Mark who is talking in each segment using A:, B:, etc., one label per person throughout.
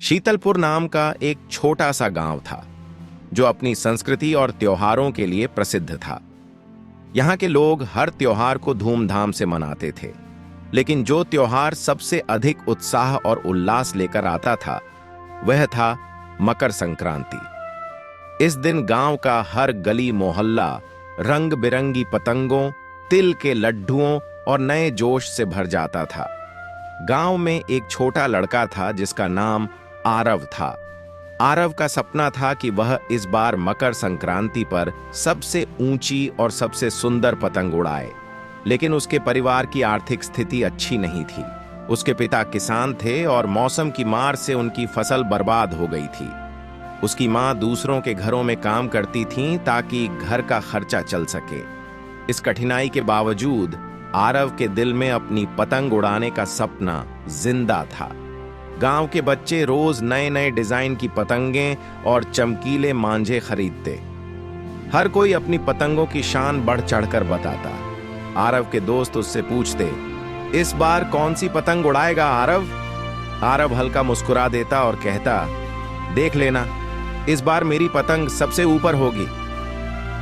A: शीतलपुर नाम का एक छोटा सा गांव था जो अपनी संस्कृति और त्योहारों के लिए प्रसिद्ध था। यहाँ के लोग हर त्योहार को धूमधाम से मनाते थे, लेकिन जो त्योहार सबसे अधिक उत्साह और उल्लास लेकर आता था वह था मकर संक्रांति। इस दिन गांव का हर गली मोहल्ला रंग बिरंगी पतंगों, तिल के लड्डुओं और नए जोश से भर जाता था। गांव में एक छोटा लड़का था जिसका नाम आरव था। आरव का सपना था कि वह इस बार मकर संक्रांति पर सबसे ऊंची और सबसे सुंदर पतंग उड़ाए, लेकिन उसके परिवार की आर्थिक स्थिति अच्छी नहीं थी। उसके पिता किसान थे और मौसम की मार से उनकी फसल बर्बाद हो गई थी। उसकी मां दूसरों के घरों में काम करती थीं ताकि घर का खर्चा चल सके। इस कठिनाई के बावजूद आरव के दिल में अपनी पतंग उड़ाने का सपना जिंदा था। गांव के बच्चे रोज नए नए डिजाइन की पतंगें और चमकीले मांझे खरीदते। हर कोई अपनी पतंगों की शान बढ़ चढ़कर बताता। आरव के दोस्त उससे पूछते, इस बार कौन सी पतंग उड़ाएगा आरव? आरव हल्का मुस्कुरा देता और कहता, देख लेना, इस बार मेरी पतंग सबसे ऊपर होगी।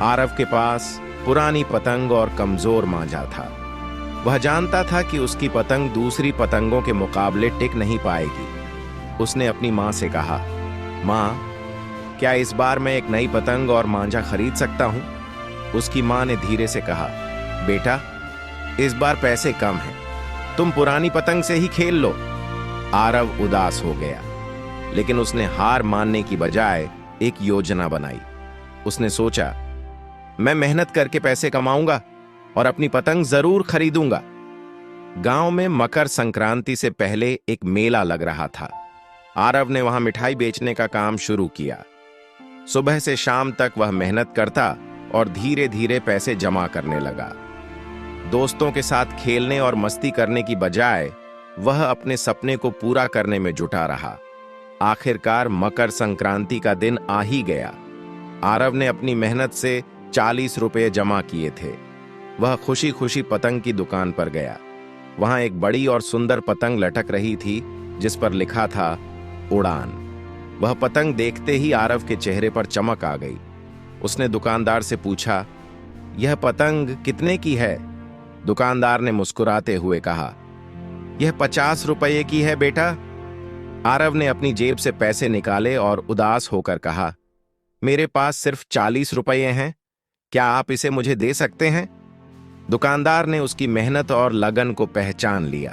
A: आरव के पास पुरानी पतंग और कमजोर मांझा था। वह जानता था कि उसकी पतंग दूसरी पतंगों के मुकाबले टिक नहीं पाएगी। उसने अपनी मां से कहा, मां, क्या इस बार मैं एक नई पतंग और मांझा खरीद सकता हूं? उसकी मां ने धीरे से कहा, बेटा, इस बार पैसे कम हैं, तुम पुरानी पतंग से ही खेल लो। आरव उदास हो गया, लेकिन उसने हार मानने की बजाय एक योजना बनाई। उसने सोचा, मैं मेहनत करके पैसे कमाऊंगा और अपनी पतंग जरूर खरीदूंगा। गांव में मकर संक्रांति से पहले एक मेला लग रहा था। आरव ने वहां मिठाई बेचने का काम शुरू किया। सुबह से शाम तक वह मेहनत करता और धीरे धीरे पैसे जमा करने लगा। दोस्तों के साथ खेलने और मस्ती करने की बजाय वह अपने सपने को पूरा करने में जुटा रहा। आखिरकार मकर संक्रांति का दिन आ ही गया। आरव ने अपनी मेहनत से 40 रुपए जमा किए थे। वह खुशी खुशी पतंग की दुकान पर गया। वहां एक बड़ी और सुंदर पतंग लटक रही थी जिस पर लिखा था उड़ान। वह पतंग देखते ही आरव के चेहरे पर चमक आ गई। उसने दुकानदार से पूछा, यह पतंग कितने की है? दुकानदार ने मुस्कुराते हुए कहा, यह 50 रुपये की है बेटा। आरव ने अपनी जेब से पैसे निकाले और उदास होकर कहा, मेरे पास सिर्फ 40 रुपये हैं, क्या आप इसे मुझे दे सकते हैं? दुकानदार ने उसकी मेहनत और लगन को पहचान लिया।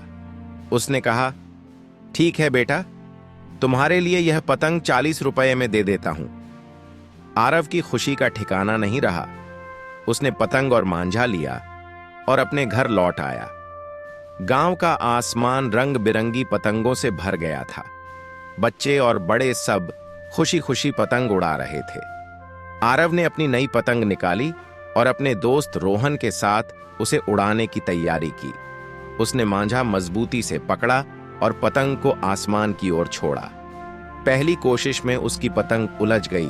A: उसने कहा, ठीक है बेटा, तुम्हारे लिए यह पतंग 40 रुपये में दे देता हूं। आरव की खुशी का ठिकाना नहीं रहा। उसने पतंग और मांझा लिया और अपने घर लौट आया। गांव का आसमान रंग बिरंगी पतंगों से भर गया था। बच्चे और बड़े सब खुशी खुशी पतंग उड़ा रहे थे। आरव ने अपनी नई पतंग निकाली और अपने दोस्त रोहन के साथ उसे उड़ाने की तैयारी की। उसने मांझा मजबूती से पकड़ा और पतंग को आसमान की ओर छोड़ा। पहली कोशिश में उसकी पतंग उलझ गई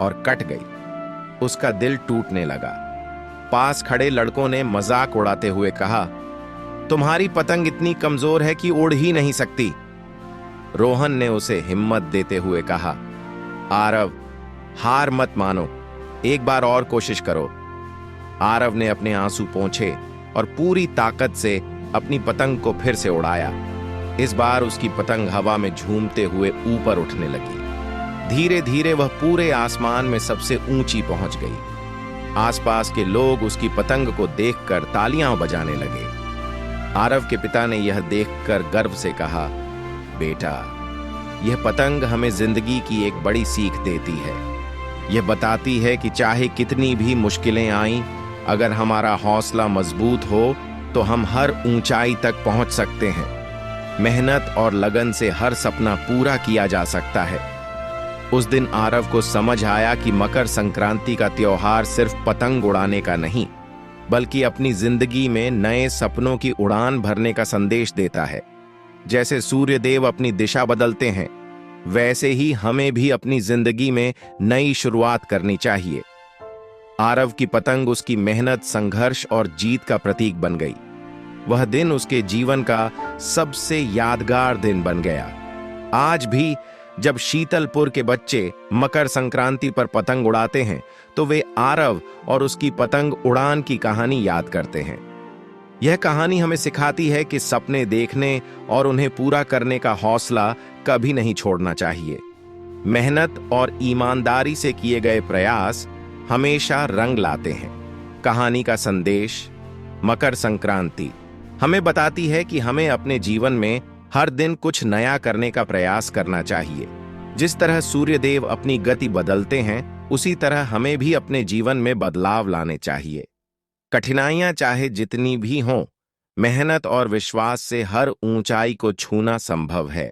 A: और कट गई। उसका दिल टूटने लगा। पास खड़े लड़कों ने मजाक उड़ाते हुए कहा, तुम्हारी पतंग इतनी कमजोर है कि उड़ ही नहीं सकती। रोहन ने उसे हिम्मत देते हुए कहा, आरव, हार मत मानो, एक बार और कोशिश करो। आरव ने अपने आंसू पोंछे और पूरी ताकत से अपनी पतंग को फिर से उड़ाया। इस बार उसकी पतंग हवा में झूमते हुए ऊपर उठने लगी। धीरे धीरे वह पूरे आसमान में सबसे ऊंची पहुंच गई। आसपास के लोग उसकी पतंग को देखकर तालियां बजाने लगे। आरव के पिता ने यह देखकर गर्व से कहा, बेटा, यह पतंग हमें जिंदगी की एक बड़ी सीख देती है। यह बताती है कि चाहे कितनी भी मुश्किलें आईं, अगर हमारा हौसला मजबूत हो तो हम हर ऊंचाई तक पहुंच सकते हैं। मेहनत और लगन से हर सपना पूरा किया जा सकता है। उस दिन आरव को समझ आया कि मकर संक्रांति का त्योहार सिर्फ पतंग उड़ाने का नहीं, बल्कि अपनी जिंदगी में नए सपनों की उड़ान भरने का संदेश देता है। जैसे सूर्यदेव अपनी दिशा बदलते हैं, वैसे ही हमें भी अपनी जिंदगी में नई शुरुआत करनी चाहिए। आरव की पतंग उसकी मेहनत, संघर्ष और जीत का प्रतीक बन गई। वह दिन उसके जीवन का सबसे यादगार दिन बन गया। आज भी जब शीतलपुर के बच्चे मकर संक्रांति पर पतंग उड़ाते हैं तो वे आरव और उसकी पतंग उड़ान की कहानी याद करते हैं। यह कहानी हमें सिखाती है कि सपने देखने और उन्हें पूरा करने का हौसला कभी नहीं छोड़ना चाहिए। मेहनत और ईमानदारी से किए गए प्रयास हमेशा रंग लाते हैं। कहानी का संदेश मकर संक्रांति हमें बताती है कि हमें अपने जीवन में हर दिन कुछ नया करने का प्रयास करना चाहिए। जिस तरह सूर्यदेव अपनी गति बदलते हैं, उसी तरह हमें भी अपने जीवन में बदलाव लाने चाहिए। कठिनाइयां चाहे जितनी भी हों, मेहनत और विश्वास से हर ऊंचाई को छूना संभव है।